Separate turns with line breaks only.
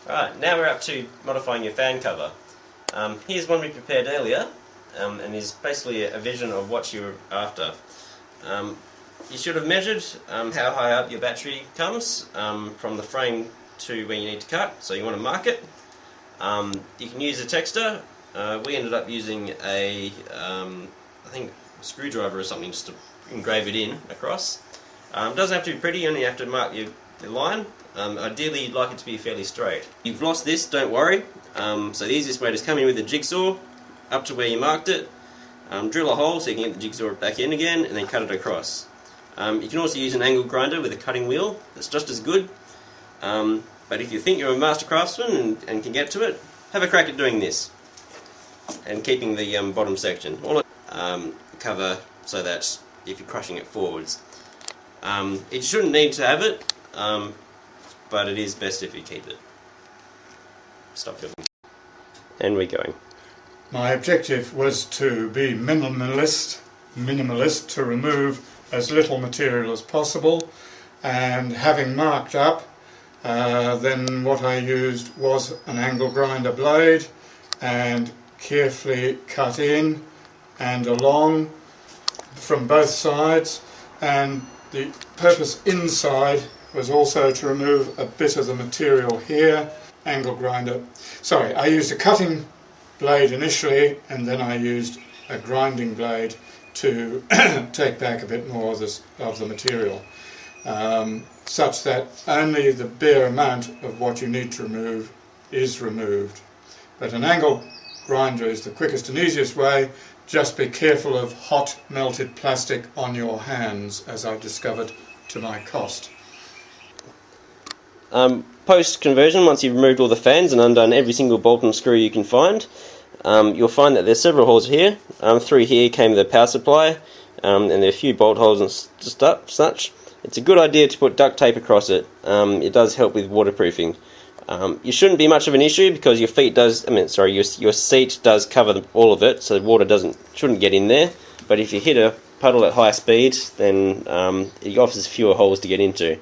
Alright, now we're up to modifying your fan cover. Here's one we prepared earlier, and is basically a vision of what you're after. You should have measured how high up your battery comes from the frame to where you need to cut, so you want to mark it. You can use a texter. We ended up using a, I think, a screwdriver or something just to engrave it in across. It doesn't have to be pretty, you only have to mark your line. Ideally you'd like it to be fairly straight. If you've lost this, don't worry. So the easiest way is come in with a jigsaw up to where you marked it, drill a hole so you can get the jigsaw back in again, and then cut it across. You can also use an angle grinder with a cutting wheel, that's just as good. But if you think you're a master craftsman and can get to it, have a crack at doing this and keeping the bottom section. All it cover so that if you're crushing it forwards. It shouldn't need to have it, but it is best if you keep it. Stop filming. And we're going.
My objective was to be minimalist, to remove as little material as possible, and having marked up, then what I used was an angle grinder blade and carefully cut in and along from both sides, and the purpose inside was also to remove a bit of the material here. Angle grinder, sorry, I used a cutting blade initially, and then I used a grinding blade to take back a bit more of the material, such that only the bare amount of what you need to remove is removed. But an angle grinder is the quickest and easiest way. Just be careful of hot melted plastic on your hands, as I've discovered to my cost.
Post-conversion, once you've removed all the fans and undone every single bolt and screw you can find, you'll find that there's several holes here. Through here came the power supply, and there are a few bolt holes and such. It's a good idea to put duct tape across it. It does help with waterproofing. You shouldn't be much of an issue because your seat does cover all of it, so water shouldn't get in there. But if you hit a puddle at high speed, then it offers fewer holes to get into.